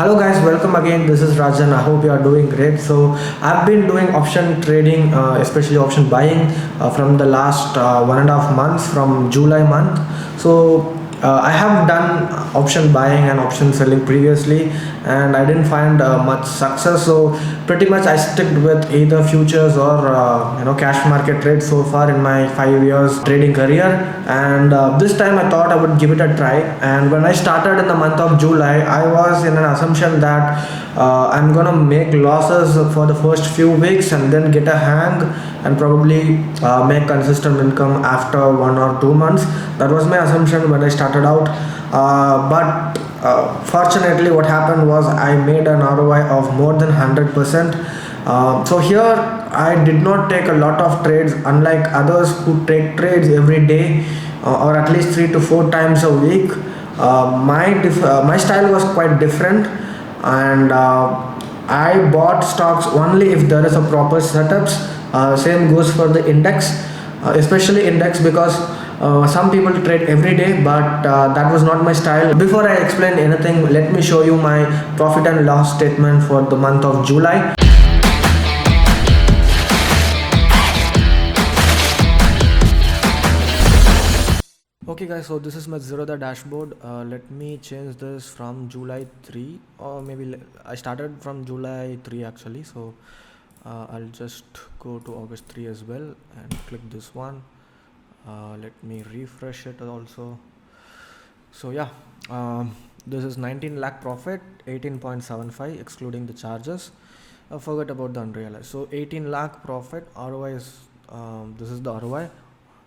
Hello guys, welcome again. This is Rajan. I hope you are doing great. So I've been doing option trading, especially option buying, from the last 1.5 months, from July month. So I have done option buying and option selling previously, and I didn't find much success. So pretty much I stick with either futures or cash market trade so far in my 5 years trading career. And this time I thought I would give it a try. And when I started in the month of July, I was in an assumption that I'm gonna make losses for the first few weeks and then get a hang and probably make consistent income after 1 or 2 months. That was my assumption when I started out. But fortunately, what happened was I made an ROI of more than 100%. So here I did not take a lot of trades, unlike others who take trades every day or at least 3 to 4 times a week. My style was quite different, and I bought stocks only if there is a proper setups. Same goes for the index, especially index, because some people trade every day, but that was not my style. Before I explain anything, let me show you my profit and loss statement for the month of July. Okay guys, so this is my Zerodha dashboard. Let me change this from July 3, or maybe I started from July 3 actually. So I'll just go to August 3 as well and click this one. Let me refresh it also. So yeah, this is 19 lakh profit, 18.75 excluding the charges. Forget about the unrealized. So 18 lakh profit, ROI is this is the ROI,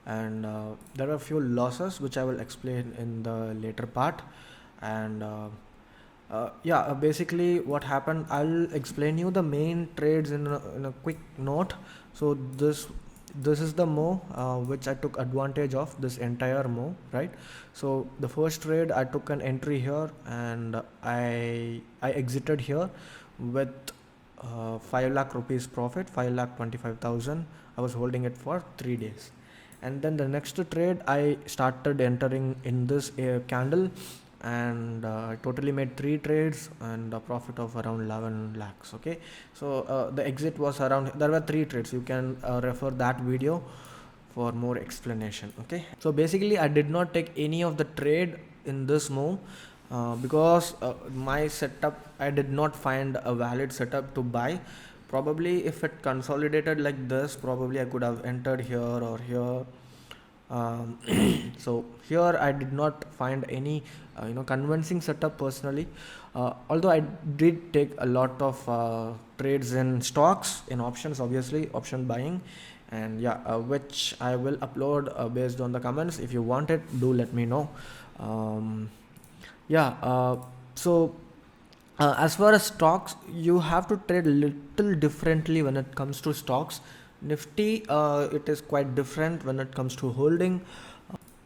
and there are a few losses which I will explain in the later part. And basically what happened, I'll explain you the main trades in a quick note. So this is the mo which I took advantage of, this entire mo, right? So the first trade, I took an entry here and I exited here with 5 lakh rupees profit, 5,25,000. I was holding it for 3 days. And then the next trade, I started entering in this candle, and I totally made 3 trades and a profit of around 11 lakhs. Okay, so the exit was around, there were 3 trades. You can refer that video for more explanation. Okay, so basically I did not take any of the trade in this move because my setup, I did not find a valid setup to buy. Probably if it consolidated like this, probably I could have entered here or here. So here I did not find any convincing setup personally, although I did take a lot of trades in stocks, in options, obviously option buying, and which I will upload based on the comments. If you want it, do let me know. So as far as stocks, you have to trade little differently when it comes to stocks. Nifty, it is quite different when it comes to holding.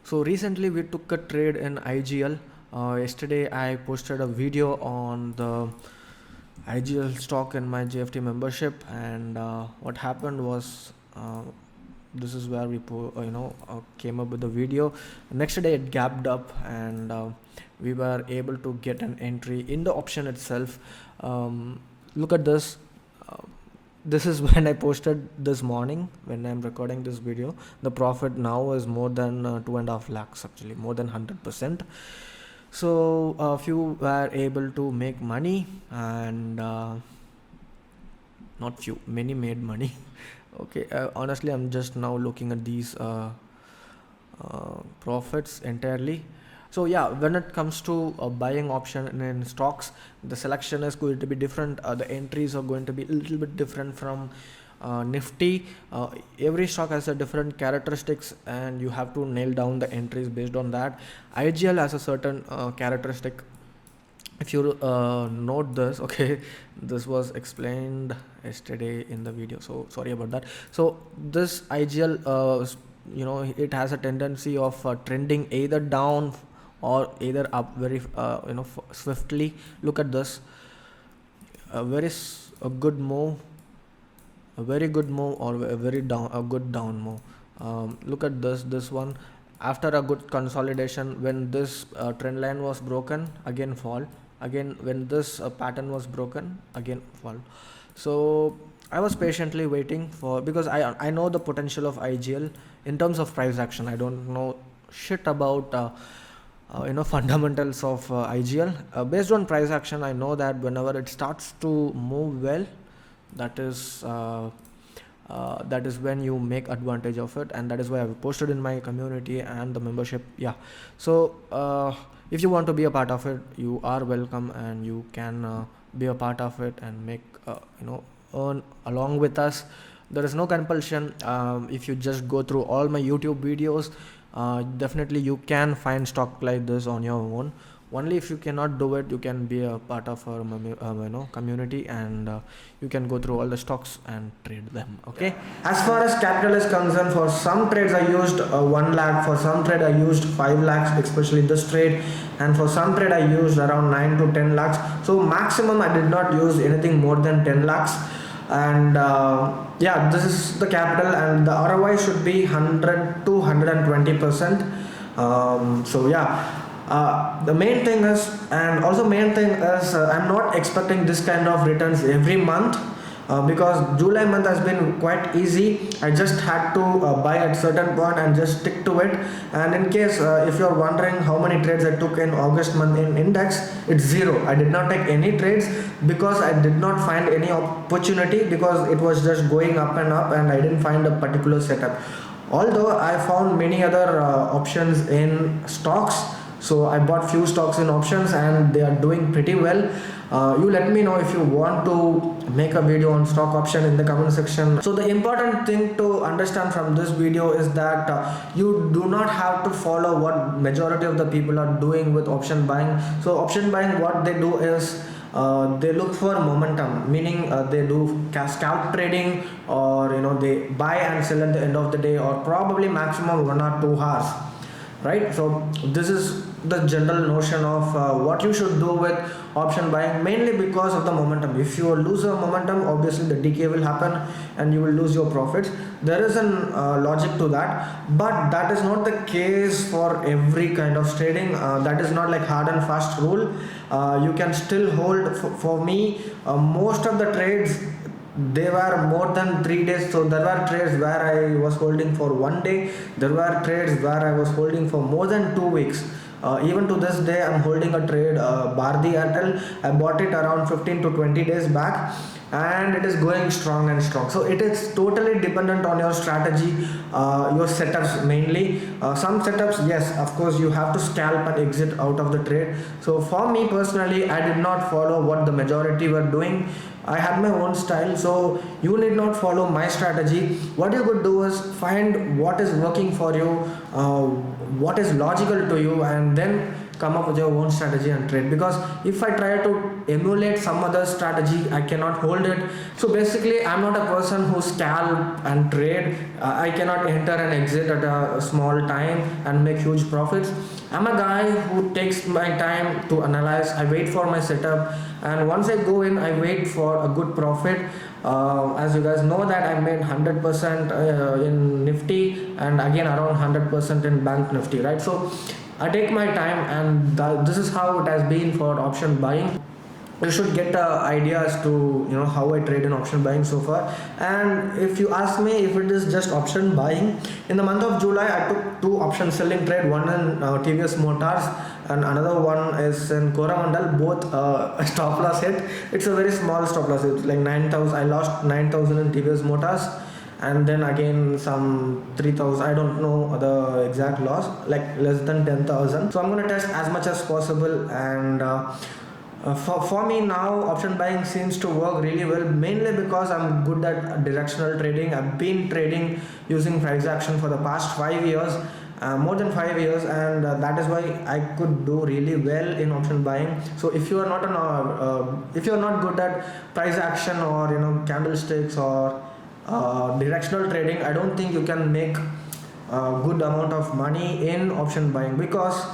So recently we took a trade in IGL. Yesterday I posted a video on the IGL stock in my JFT membership, and what happened was this is where we came up with the video. Next day it gapped up, and we were able to get an entry in the option itself. Look at this. This is when I posted this morning, when I'm recording this video. The profit now is more than 2.5 lakhs, actually more than 100%. So a few were able to make money, and not few, many made money. Okay, honestly I'm just now looking at these profits entirely. So when it comes to buying option in stocks, the selection is going to be different. The entries are going to be a little bit different from Nifty. Every stock has a different characteristics, and you have to nail down the entries based on that. IGL has a certain characteristic. If you note this, okay, this was explained yesterday in the video, so sorry about that. So this IGL, it has a tendency of trending either down or either up very swiftly. Look at this, a good move, a very good move, or a good down move. Look at this one. After a good consolidation, when this trend line was broken, again fall. again when this pattern was broken, again fall. So I was patiently waiting for, because I know the potential of IGL in terms of price action. I don't know shit about fundamentals of IGL. Based on price action, I know that whenever it starts to move well, that is when you make advantage of it, and that is why I've posted in my community and the membership. Yeah, so if you want to be a part of it, you are welcome, and you can be a part of it and make earn along with us. There is no compulsion. If you just go through all my YouTube videos, definitely you can find stock like this on your own. Only if you cannot do it, you can be a part of our community, and you can go through all the stocks and trade them. Okay. As far as capital is concerned, for some trades I used 1 lakh, for some trade I used 5 lakhs, especially this trade, and for some trade I used around 9 to 10 lakhs. So maximum I did not use anything more than 10 lakhs. And yeah, this is the capital, and the ROI should be 100 to 120%. So yeah, the main thing is, and also main thing is, I'm not expecting this kind of returns every month, because July month has been quite easy. I just had to buy at certain point and just stick to it. And in case if you're wondering how many trades I took in August month in index, it's 0. I did not take any trades because I did not find any opportunity, because it was just going up and up, and I didn't find a particular setup. Although I found many other options in stocks, so I bought few stocks in options and they are doing pretty well. You let me know if you want to make a video on stock option in the comment section. So the important thing to understand from this video is that you do not have to follow what majority of the people are doing with option buying. So option buying, what they do is they look for momentum, meaning they do scalp trading, or they buy and sell at the end of the day, or probably maximum 1 or 2 hours, right? So this is the general notion of what you should do with option buying, mainly because of the momentum. If you lose the momentum, obviously the decay will happen and you will lose your profits. There is an logic to that, but that is not the case for every kind of trading. That is not like hard and fast rule. You can still hold. For me, most of the trades, they were more than 3 days. So there were trades where I was holding for 1 day. There were trades where I was holding for more than 2 weeks. Even to this day, I'm holding a trade, Bharti Airtel. I bought it around 15 to 20 days back, and it is going strong and strong. So it is totally dependent on your strategy, your setups mainly. Some setups, yes, of course you have to scalp and exit out of the trade. So for me personally, I did not follow what the majority were doing. I had my own style, so you need not follow my strategy. What you could do is find what is working for you, what is logical to you, and then come up with your own strategy and trade. Because if I try to emulate some other strategy, I cannot hold it. So basically, I'm not a person who scalp and trade. I cannot enter and exit at a small time and make huge profits. I'm a guy who takes my time to analyze. I wait for my setup, and once I go in, I wait for a good profit. As you guys know that I made 100% in Nifty, and again around 100% in Bank Nifty, right? So I take my time, and this is how it has been for option buying. You should get an idea as to how I trade in option buying so far. And if you ask me if it is just option buying, in the month of July I took 2 option selling trade, one in TVS Motors and another one is in Coromandel. Both stop loss hit. It's a very small stop loss. It's like 9,000. I lost 9,000 in TVS Motors, and then again some 3,000. I don't know the exact loss, like less than 10,000. So I'm going to test as much as possible, and for me now option buying seems to work really well, mainly because I'm good at directional trading. I've been trading using price action for the past 5 years, more than 5 years, and that is why I could do really well in option buying. So if you are not if you're not good at price action or candlesticks or directional trading, I don't think you can make a good amount of money in option buying. Because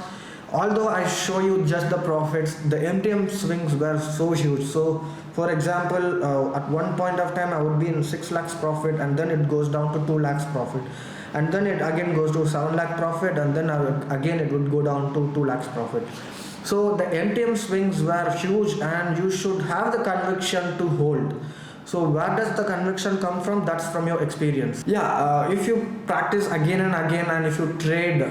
although I show you just the profits, the MTM swings were so huge. So for example, at one point of time I would be in 6 lakhs profit, and then it goes down to 2 lakhs profit, and then it again goes to 7 lakh profit, and then again it would go down to 2 lakhs profit. So the MTM swings were huge, and you should have the conviction to hold. So where does the conviction come from? That's from your experience. Yeah, if you practice again and again, and if you trade,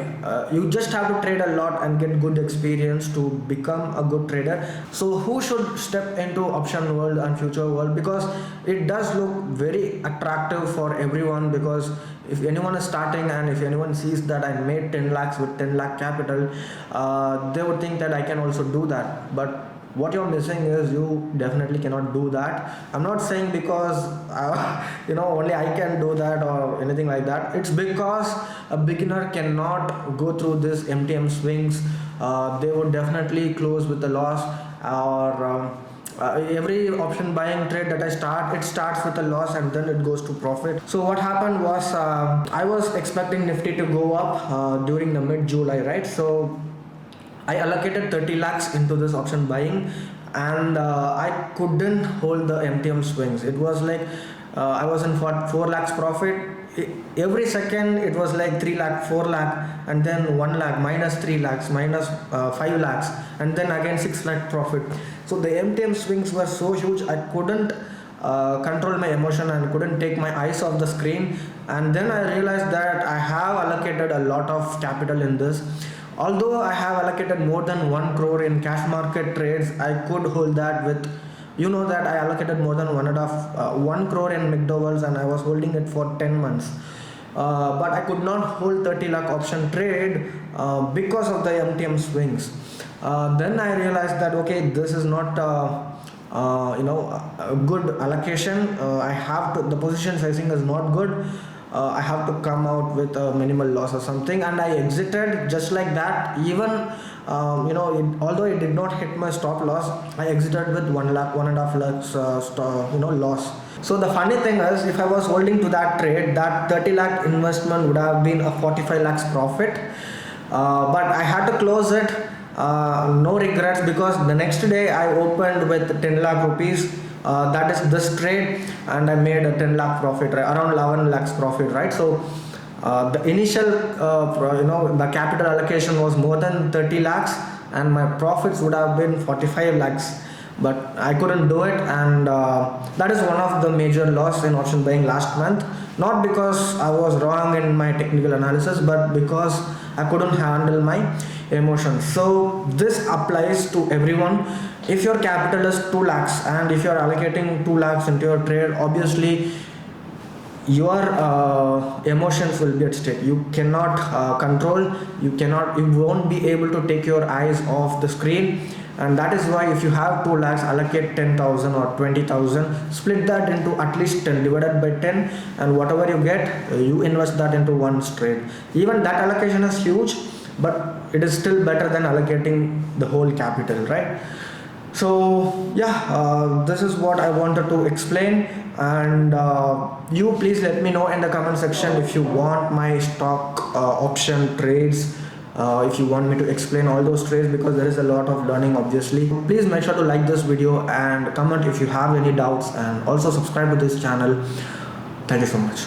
you just have to trade a lot and get good experience to become a good trader. So who should step into option world and future world? Because it does look very attractive for everyone, because if anyone is starting and if anyone sees that I made 10 lakhs with 10 lakh capital, they would think that I can also do that. But what you're missing is you definitely cannot do that. I'm not saying because only I can do that or anything like that. It's because a beginner cannot go through this MTM swings. They would definitely close with a loss, or every option buying trade that I start, it starts with a loss and then it goes to profit. So what happened was, I was expecting Nifty to go up during the mid-July, right? So I allocated 30 lakhs into this option buying, and I couldn't hold the MTM swings. It was like I was in 4 lakhs profit. Every second it was like 3 lakh, 4 lakh, and then 1 lakh, minus 3 lakhs, minus 5 lakhs, and then again 6 lakh profit. So the MTM swings were so huge, I couldn't control my emotion and couldn't take my eyes off the screen. And then I realized that I have allocated a lot of capital in this. Although I have allocated more than 1 crore in cash market trades, I could hold that with, that I allocated more than 1 crore in McDowell's, and I was holding it for 10 months. But I could not hold 30 lakh option trade because of the MTM swings. Then I realized that okay, this is not a good allocation. The position sizing is not good. I have to come out with a minimal loss or something, and I exited just like that. Even although it did not hit my stop loss, I exited with 1 lakh, 1.5 lakhs loss. So the funny thing is, if I was holding to that trade, that 30 lakh investment would have been a 45 lakhs profit. But I had to close it. No regrets, because the next day I opened with 10 lakh rupees. That is this trade, and I made a 10 lakh profit, right? Around 11 lakhs profit, right? So the initial the capital allocation was more than 30 lakhs, and my profits would have been 45 lakhs, but I couldn't do it. And that is one of the major loss in option buying last month, not because I was wrong in my technical analysis, but because I couldn't handle my emotions. So this applies to everyone. If your capital is 2 lakhs and if you are allocating 2 lakhs into your trade, obviously your emotions will be at stake. You cannot control, you won't be able to take your eyes off the screen. And that is why if you have 2 lakhs, allocate 10,000 or 20,000, split that into at least 10 divided by 10, and whatever you get, you invest that into one trade. Even that allocation is huge, but it is still better than allocating the whole capital, right? So yeah, this is what I wanted to explain, and you please let me know in the comment section if you want my stock option trades, if you want me to explain all those trades, because there is a lot of learning obviously. Please make sure to like this video and comment if you have any doubts, and also subscribe to this channel. Thank you so much.